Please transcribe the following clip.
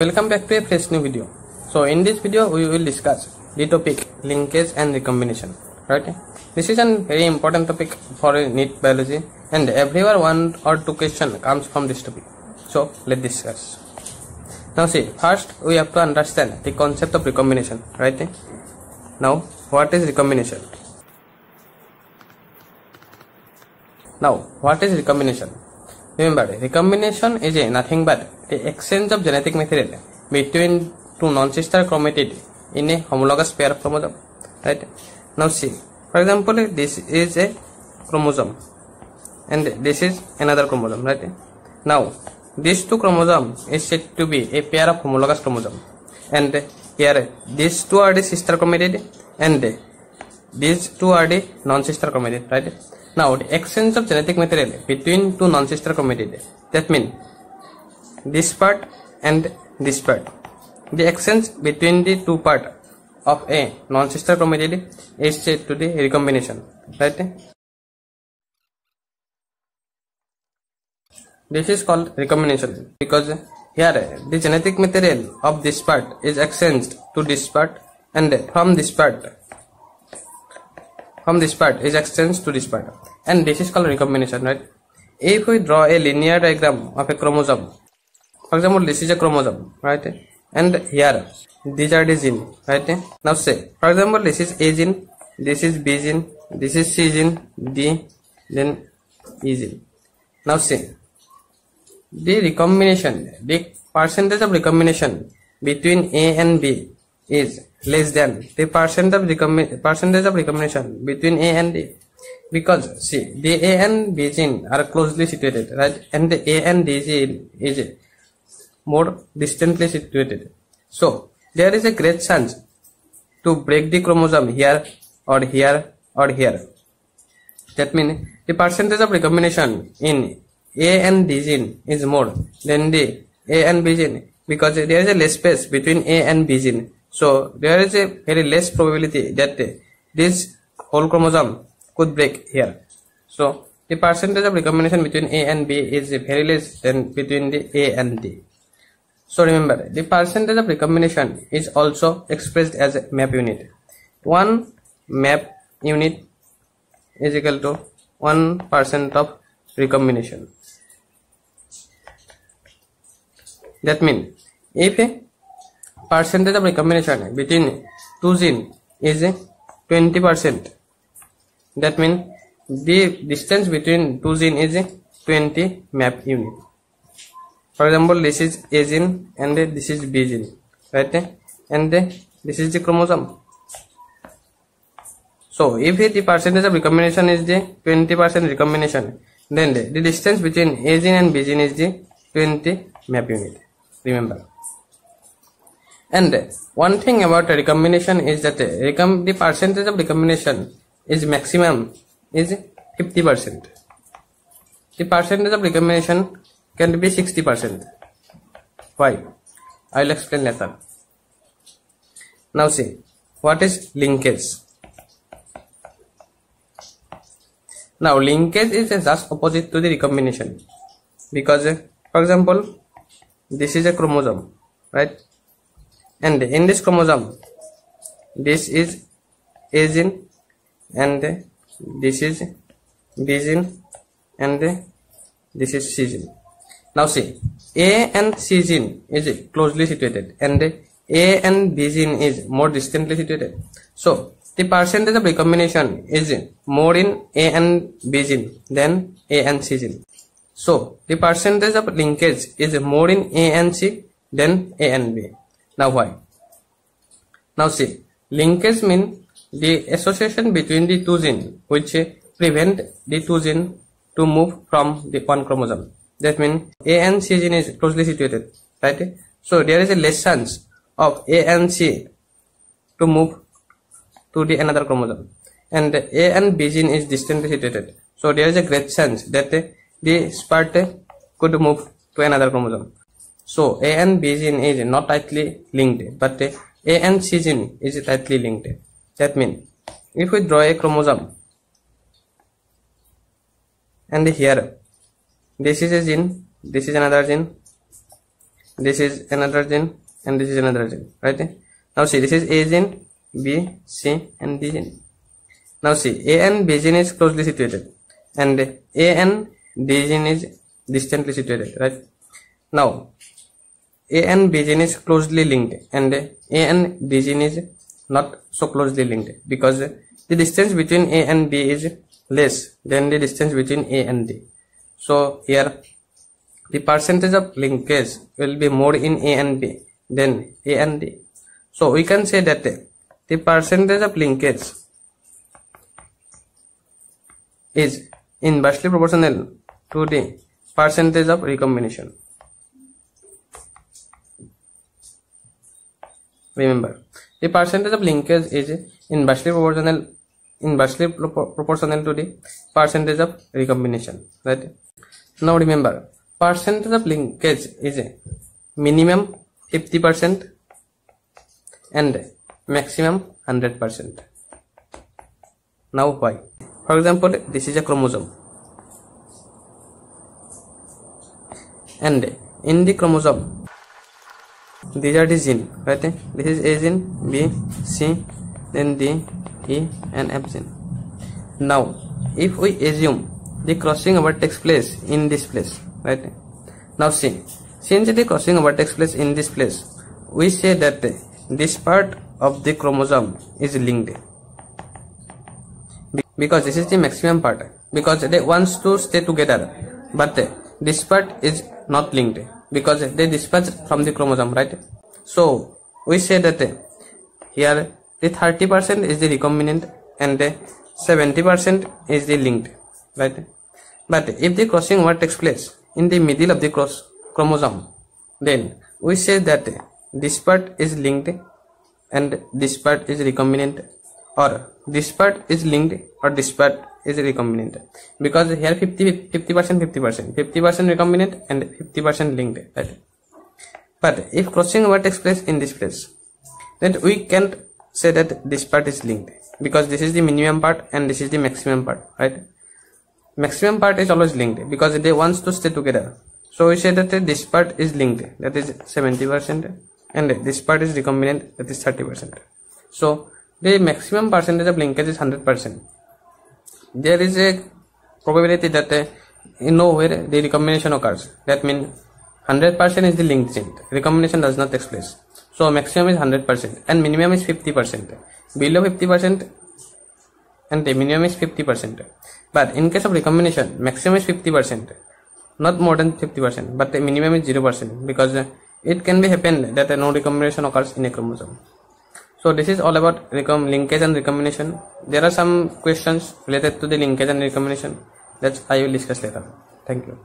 Welcome back to a fresh new video. So in this video we will discuss the topic linkage and recombination. Right? This is a very important topic for NEET biology and everywhere one or two question comes from this topic. So let's discuss. Now see, first we have to understand the concept of recombination. Right? Now what is recombination? Now what is recombination? Remember, recombination is nothing but the exchange of genetic material between two non-sister chromatid in a homologous pair of chromosome. Right? Now see, for example, this is a chromosome and this is another chromosome. Right? Now these two chromosomes is said to be a pair of homologous chromosome, and here these two are the sister chromatid and these two are the non-sister chromatid. Right? Now the exchange of genetic material between two non-sister chromatid, that means this part and this part, the exchange between the two parts of a non-sister chromatid is said to be recombination. Right? This is called recombination because here the genetic material of this part is exchanged to this part, and from this part is exchanged to this part, and this is called recombination. Right? If we draw a linear diagram of a chromosome, for example, this is a chromosome, right? And here these are the gene, right? Now say, for example, this is A gene, this is B gene, this is C gene, D, then E gene. Now say, the recombination, the percentage of recombination between A and B is less than the percentage of recombination between A and D, because see, the A and B gene are closely situated, right? And the A and D gene is more distantly situated. So there is a great chance to break the chromosome here or here or here. That means the percentage of recombination in A and D gene is more than the A and B gene, because there is a less space between A and B gene. So there is a very less probability that this whole chromosome could break here. So the percentage of recombination between A and B is very less than between the A and D. So remember, the percentage of recombination is also expressed as a MAP unit. 1 MAP unit is equal to 1% of recombination. That means if a percentage of recombination between two genes is 20%, that means the distance between two genes is 20 MAP unit. For example, this is A gene and this is B gene, right? And this is the chromosome. So if the percentage of recombination is the 20% recombination, then the distance between A gene and B gene is the 20 MAP unit. Remember. And one thing about recombination is that the percentage of recombination is maximum is 50%. The percentage of recombination can be 60%. Why? I will explain later. Now see, what is linkage? Now linkage is just opposite to the recombination, because for example, this is a chromosome, right? And in this chromosome, this is A gene and this is B gene and this is C gene. Now see, A and C gene is closely situated and A and B gene is more distantly situated. So the percentage of recombination is more in A and B gene than A and C gene. So the percentage of linkage is more in A and C than A and B. Now why? Now see, linkage means the association between the two genes which prevent the two genes to move from the one chromosome. That means A and C gene is closely situated, right? So there is a less chance of A and C to move to the another chromosome, and A and B gene is distantly situated. So there is a great chance that the part could move to another chromosome. So A and B gene is not tightly linked, but A and C gene is tightly linked. That means if we draw a chromosome and here this is a gene, this is another gene, this is another gene, and this is another gene, right? Now see, this is A gene, B, C, and D gene. Now see, A and B gene is closely situated, and A and D gene is distantly situated, right? Now A and B gene is closely linked, and A and D gene is not so closely linked, because the distance between A and B is less than the distance between A and D. So here the percentage of linkage will be more in A and B than A and D. So we can say that the percentage of linkage is inversely proportional to the percentage of recombination. Remember, the percentage of linkage is inversely proportional to the percentage of recombination, right? Now remember, percentage of linkage is a minimum 50% and maximum 100%. Now why? For example, this is a chromosome, and in the chromosome these are the gene, right? This is A gene, B, C, then D, E, and F gene. Now if we assume the crossing over takes place in this place, right? Now see, since the crossing over takes place in this place, we say that this part of the chromosome is linked, because this is the maximum part, because they wants to stay together, but this part is not linked because they dispatch from the chromosome, right? So we say that here the 30% is the recombinant and 70% is the linked, right? But if the crossing over takes place in the middle of the chromosome, then we say that this part is linked and this part is recombinant, or this part is linked or this part is recombinant, because here 50% recombinant and 50% linked, right? But if crossing over takes place in this place, then we can't say that this part is linked, because this is the minimum part and this is the maximum part, right? Maximum part is always linked because they wants to stay together. So we say that this part is linked, that is 70%, and this part is recombinant, that is 30%. So the maximum percentage of linkage is 100%. There is a probability that nowhere the recombination occurs. That means 100% is the linked gene. Recombination does not take place. So maximum is 100% and minimum is 50%. Below 50% and the minimum is 50%. But in case of recombination, maximum is 50%, not more than 50%, but the minimum is 0%, because it can be happen that no recombination occurs in a chromosome. So this is all about linkage and recombination. There are some questions related to the linkage and recombination that I will discuss later. Thank you.